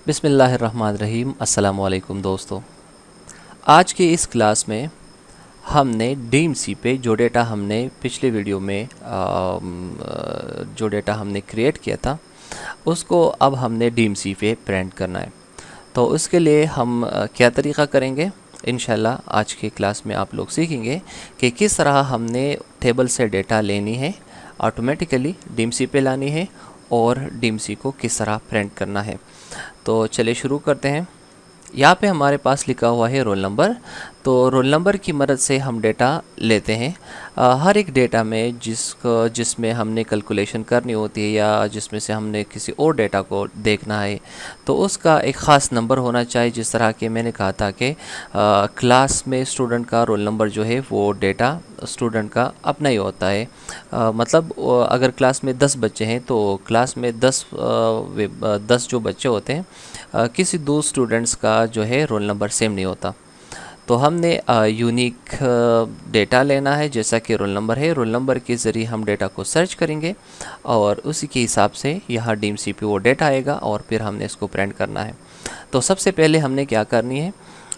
बिस्मिल्लाहिर्रहमानिर्रहीम। अस्सलामुअलैकुम दोस्तों, आज की इस क्लास में हमने डीएमसी पे जो डेटा हमने पिछले वीडियो में जो डेटा हमने क्रिएट किया था उसको अब हमने डीएमसी पे प्रिंट करना है। तो उसके लिए हम क्या तरीक़ा करेंगे, इंशाल्लाह आज की क्लास में आप लोग सीखेंगे कि किस तरह हमने टेबल से डेटा लेनी है, ऑटोमेटिकली डीएमसी पे लानी है और डीएमसी को किस तरह प्रिंट करना है। तो चलिए शुरू करते हैं। यहाँ पे हमारे पास लिखा हुआ है रोल नंबर। तो रोल नंबर की मदद से हम डेटा लेते हैं। हर एक डेटा में जिसमें हमने कैलकुलेशन करनी होती है या जिसमें से हमने किसी और डेटा को देखना है तो उसका एक ख़ास नंबर होना चाहिए। जिस तरह के मैंने कहा था कि क्लास में स्टूडेंट का रोल नंबर जो है वो डेटा स्टूडेंट का अपना ही होता है। मतलब अगर क्लास में 10 बच्चे हैं तो क्लास में 10 जो बच्चे होते हैं किसी दो स्टूडेंट्स का जो है रोल नंबर सेम नहीं होता। तो हमने यूनिक डेटा लेना है, जैसा कि रोल नंबर है। रोल नंबर के ज़रिए हम डेटा को सर्च करेंगे और उसी के हिसाब से यहाँ डीएमसी पे वो डेटा आएगा और फिर हमने इसको प्रिंट करना है। तो सबसे पहले हमने क्या करनी है,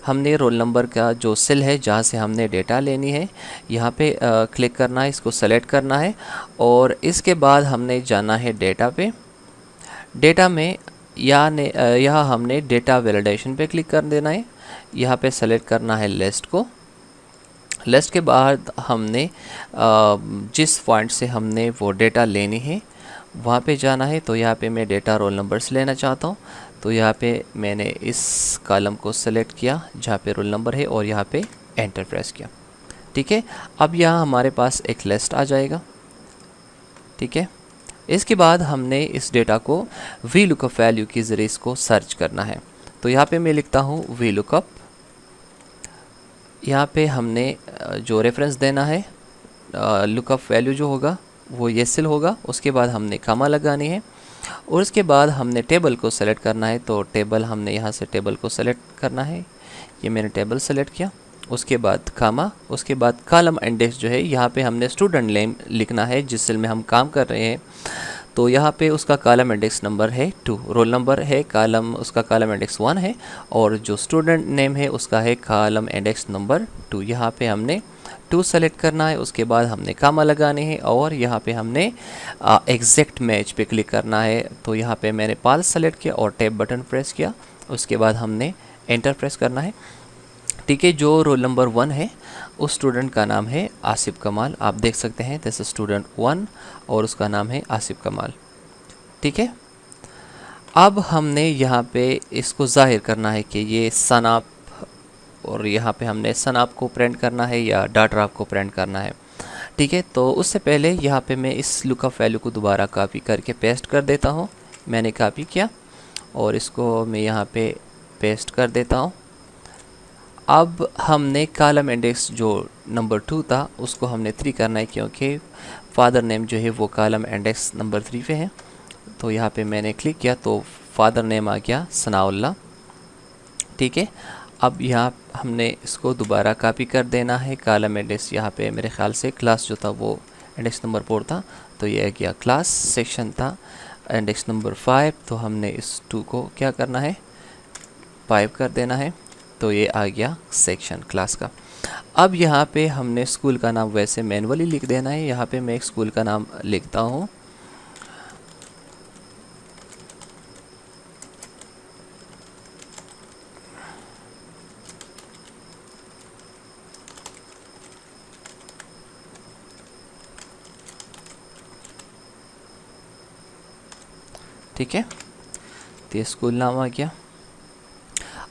हमने रोल नंबर का जो सेल है जहाँ से हमने डेटा लेनी है यहाँ पे क्लिक करना है, इसको सेलेक्ट करना है और इसके बाद हमने जाना है डेटा पे। डेटा में यहाँ हमने डेटा वैलिडेशन पे क्लिक कर देना है। यहाँ पे सेलेक्ट करना है लिस्ट को। लिस्ट के बाद हमने जिस पॉइंट से हमने वो डेटा लेनी है वहाँ पे जाना है। तो यहाँ पे मैं डेटा रोल नंबर से लेना चाहता हूँ, तो यहाँ पे मैंने इस कॉलम को सेलेक्ट किया जहाँ पे रोल नंबर है और यहाँ पे एंटर प्रेस किया। ठीक है, अब यहाँ हमारे पास एक लिस्ट आ जाएगा। ठीक है, इसके बाद हमने इस डेटा को वी लुकअप वैल्यू के ज़रिए इसको सर्च करना है। तो यहाँ पे मैं लिखता हूँ वी लुकअप। यहाँ पे हमने जो रेफरेंस देना है लुकअप वैल्यू जो होगा वो ये सेल होगा। उसके बाद हमने कामा लगानी है और उसके बाद हमने टेबल को सेलेक्ट करना है। तो टेबल हमने यहाँ से टेबल को सेलेक्ट करना है, ये मैंने टेबल सेलेक्ट किया। उसके बाद कामा, उसके बाद कॉलम इंडेक्स जो है यहाँ पे हमने स्टूडेंट नेम लिखना है जिस सेल में हम काम कर रहे हैं। तो यहाँ पे उसका कॉलम इंडेक्स नंबर है 2, रोल नंबर है कॉलम, उसका कॉलम इंडेक्स 1 है और जो स्टूडेंट नेम है उसका है कॉलम इंडेक्स नंबर 2। यहाँ पे हमने 2 सेलेक्ट करना है, उसके बाद हमने कामा लगाने हैं और यहाँ पे हमने एग्जैक्ट मैच पे क्लिक करना है। तो यहाँ पे मैंने पाल सेलेक्ट किया और टैब बटन प्रेस किया। उसके बाद हमने एंटर प्रेस करना है। ठीक है, जो रोल नंबर 1 है उस स्टूडेंट का नाम है आसिफ कमाल। आप देख सकते हैं दिस इज स्टूडेंट 1 और उसका नाम है आसिफ कमाल। ठीक है, अब हमने यहाँ पे इसको जाहिर करना है कि ये सनाप, और यहाँ पे हमने सनाप को प्रिंट करना है या डाटा को प्रिंट करना है। ठीक है, तो उससे पहले यहाँ पे मैं इस लुकअप वैल्यू को दोबारा कॉपी करके पेस्ट कर देता हूँ। मैंने कॉपी किया और इसको मैं यहाँ पे पेस्ट कर देता हूँ। अब हमने कॉलम इंडेक्स जो नंबर 2 था उसको हमने 3 करना है क्योंकि फादर नेम जो है वो कॉलम इंडेक्स नंबर 3 पे है। तो यहाँ पे मैंने क्लिक किया तो फादर नेम आ गया सनाउल्लाह। ठीक है, अब यहाँ हमने इसको दोबारा कॉपी कर देना है। कॉलम इंडेक्स यहाँ पे मेरे ख्याल से क्लास जो था वो इंडेक्स नंबर 4 था, तो ये आ गया क्लास। सेक्शन था इंडेक्स नंबर 5, तो हमने इस 2 को क्या करना है 5 कर देना है। तो ये आ गया सेक्शन क्लास का। अब यहाँ पे हमने स्कूल का नाम वैसे मैनुअली लिख देना है। यहाँ पे मैं एक स्कूल का नाम लिखता हूँ। ठीक है, तो ये स्कूल नाम आ गया।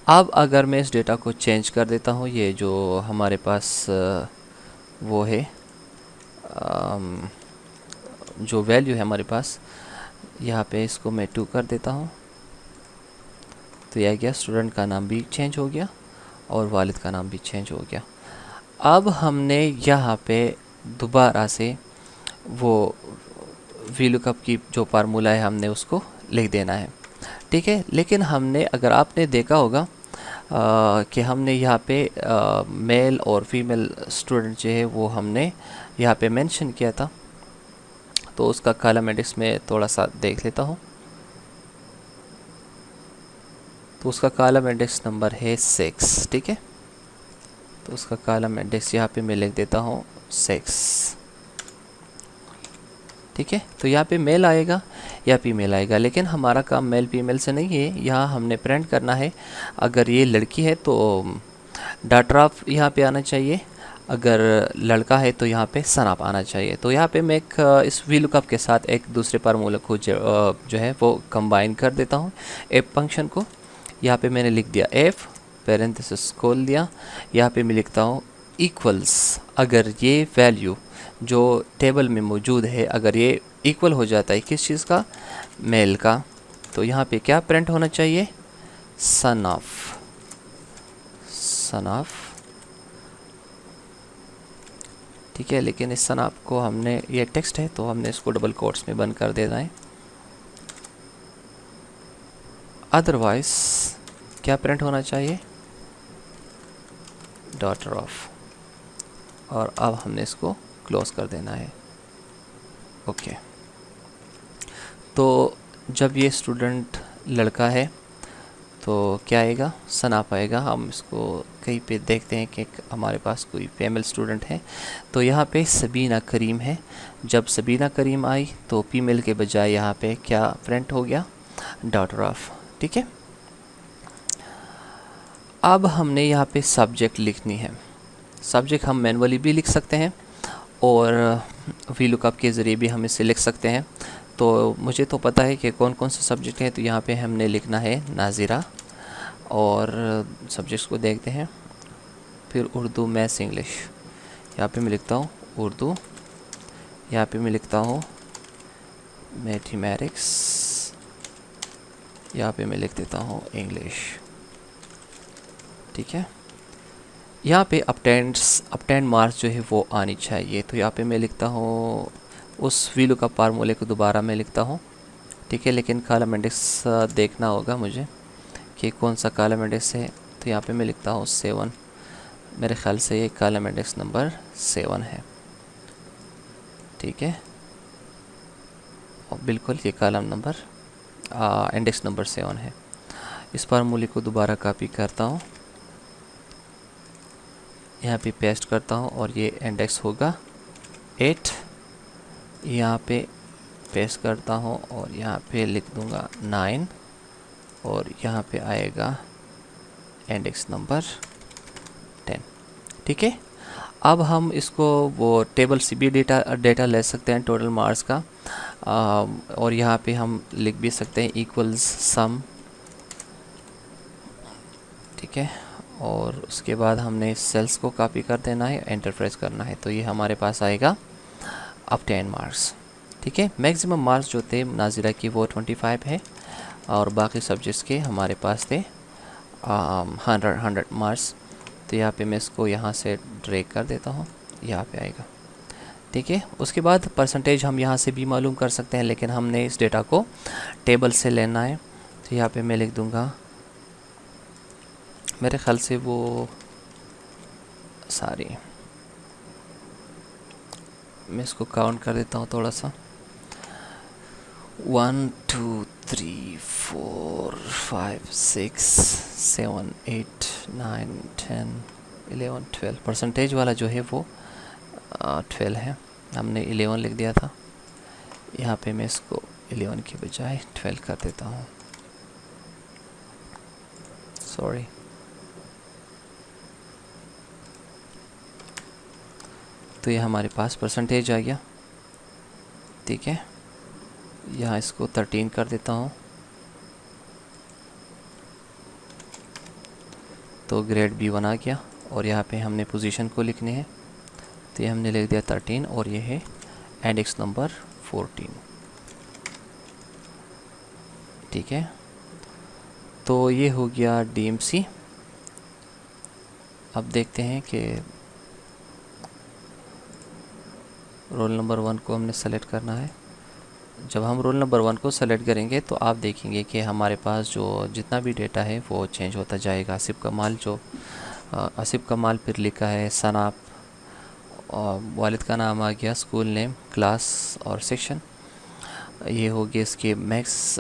अब अगर मैं इस डेटा को चेंज कर देता हूँ, ये जो हमारे पास वो है जो वैल्यू है हमारे पास, यहाँ पे इसको मैं 2 कर देता हूँ। तो यह गया, स्टूडेंट का नाम भी चेंज हो गया और वालिद का नाम भी चेंज हो गया। अब हमने यहाँ पे दोबारा से वो वी लुकअप की जो फार्मूला है हमने उसको लिख देना है। ठीक है, लेकिन हमने, अगर आपने देखा होगा कि हमने यहाँ पे मेल और फीमेल स्टूडेंट जो है वो हमने यहाँ पे मेंशन किया था। तो उसका कॉलम इंडेक्स में थोड़ा सा देख लेता हूँ। तो उसका कॉलम इंडेक्स नंबर है 6। ठीक है, तो उसका कॉलम इंडेक्स यहाँ पे मैं लिख देता हूँ 6। ठीक है, तो यहाँ पे मेल आएगा या फीमेल आएगा, लेकिन हमारा काम मेल फीमेल से नहीं है, यहाँ हमने प्रिंट करना है। अगर ये लड़की है तो डॉटर ऑफ यहाँ पे आना चाहिए, अगर लड़का है तो यहाँ पे सन ऑफ आना चाहिए। तो यहाँ पे मैं एक इस वी लुकअप के साथ एक दूसरे फार्मूला को जो है वो कंबाइन कर देता हूँ एफ फंक्शन को। यहाँ पे मैंने लिख दिया एफ, पेरेंथेसिस खोल दिया, यहाँ पे मैं लिखता हूँ इक्वल्स। अगर ये वैल्यू जो टेबल में मौजूद है अगर ये इक्वल हो जाता है किस चीज़ का, मेल का, तो यहाँ पे क्या प्रिंट होना चाहिए, सन ऑफ। सन ऑफ, ठीक है, लेकिन इस सन ऑफ को हमने, ये टेक्स्ट है तो हमने इसको डबल कोट्स में बंद कर देना है। अदरवाइज क्या प्रिंट होना चाहिए, डॉटर ऑफ। और अब हमने इसको क्लोज कर देना है। ओके, तो जब ये स्टूडेंट लड़का है तो क्या आएगा, सन ऑफ आएगा। हम इसको कहीं पे देखते हैं कि हमारे पास कोई फीमेल स्टूडेंट है, तो यहाँ पे सबीना करीम है। जब सबीना करीम आई तो फीमेल के बजाय यहाँ पे क्या प्रिंट हो गया, डॉटर ऑफ। ठीक है, अब हमने यहाँ पे सब्जेक्ट लिखनी है। सब्जेक्ट हम मैनुअली भी लिख सकते हैं और वी लुकअप के ज़रिए भी हम इसे लिख सकते हैं। तो मुझे तो पता है कि कौन कौन से सब्जेक्ट हैं, तो यहाँ पे हमने लिखना है नाज़िरा। और सब्जेक्ट्स को देखते हैं, फिर उर्दू, मैथ्स, इंग्लिश। यहाँ पे मैं लिखता हूँ उर्दू, यहाँ पे मैं लिखता हूँ मैथमेटिक्स, यहाँ पे मैं लिख देता हूँ इंग्लिश। ठीक है, यहाँ पे अपटेंड मार्क्स जो है वो आनी चाहिए। तो यहाँ पे मैं लिखता हूँ उस वी लुकअप फार्मूले को दोबारा मैं लिखता हूँ। ठीक है, लेकिन कॉलम इंडेक्स देखना होगा मुझे कि कौन सा कॉलम इंडेक्स है। तो यहाँ पे मैं लिखता हूँ 7। मेरे ख्याल से ये कॉलम इंडेक्स नंबर 7 है। ठीक है, और बिल्कुल ये कॉलम नंबर इंडेक्स नंबर 7 है। इस फार्मूले को दोबारा कॉपी करता हूँ, यहाँ पे पेस्ट करता हूँ और ये इंडेक्स होगा 8। यहाँ पे पेस्ट करता हूँ और यहाँ पे लिख दूँगा 9 और यहाँ पे आएगा इंडेक्स नंबर 10। ठीक है, अब हम इसको वो टेबल से भी डेटा ले सकते हैं टोटल मार्क्स का। और यहाँ पे हम लिख भी सकते हैं इक्वल्स सम। ठीक है, और उसके बाद हमने इस सेल्स को कॉपी कर देना है, एंटर प्रेस करना है, तो ये हमारे पास आएगा अब 10 मार्क्स। ठीक है, मैक्सिमम मार्क्स जो थे नाज़िरा की वो 25 है और बाकी सब्जेक्ट्स के हमारे पास थे 100 मार्क्स। तो यहाँ पे मैं इसको यहाँ से ड्रैग कर देता हूँ, यहाँ पे आएगा। ठीक है, उसके बाद परसेंटेज हम यहाँ से भी मालूम कर सकते हैं, लेकिन हमने इस डेटा को टेबल से लेना है। तो यहाँ पे मैं लिख दूँगा, मेरे ख्याल से वो सारी, मैं इसको काउंट कर देता हूँ थोड़ा सा, 1 2 3 4 5 6 7 8 9 10 11 12। परसेंटेज वाला जो है वो 12 है, हमने 11 लिख दिया था। यहाँ पे मैं इसको 11 के बजाय 12 कर देता हूँ, सॉरी। तो ये हमारे पास परसेंटेज आ गया। ठीक है, यहाँ इसको 13 कर देता हूँ, तो ग्रेड B1 आ गया। और यहाँ पे हमने पोजीशन को लिखने हैं, तो ये हमने लिख दिया 13 और ये है इंडेक्स नंबर 14। ठीक है, तो ये हो गया DMC। अब देखते हैं कि रोल नंबर 1 को हमने सेलेक्ट करना है। जब हम रोल नंबर 1 को सेलेक्ट करेंगे तो आप देखेंगे कि हमारे पास जो जितना भी डेटा है वो चेंज होता जाएगा। आसिफ कमाल, जो आसिफ कमाल फिर लिखा है सनाप, और वालिद का नाम आ गया, स्कूल नेम, क्लास और सेक्शन। ये होगी इसके मैक्स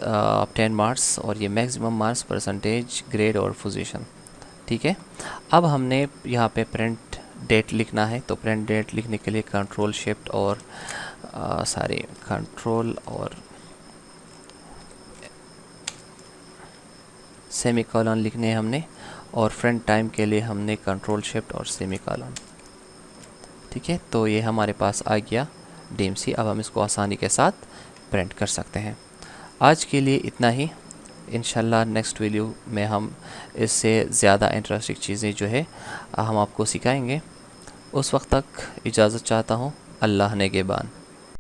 10 मार्क्स, और ये मैक्सिमम मार्क्स परसेंटेज ग्रेड और पोजीशन। ठीक है। अब हमने यहाँ पे प्रिंट डेट लिखना है, तो प्रिंट डेट लिखने के लिए कंट्रोल शिफ्ट और कंट्रोल और सेमीकोलन लिखने हैं हमने, और फ्रंट टाइम के लिए हमने कंट्रोल शिफ्ट और सेमीकोलन। ठीक है, तो ये हमारे पास आ गया DMC। अब हम इसको आसानी के साथ प्रिंट कर सकते हैं। आज के लिए इतना ही। इंशाल्लाह नेक्स्ट वीडियो में हम इससे ज़्यादा इंटरेस्टिंग चीज़ें जो है हम आपको सिखाएंगे। उस वक्त तक इजाज़त चाहता हूँ। अल्लाह नेगेबान।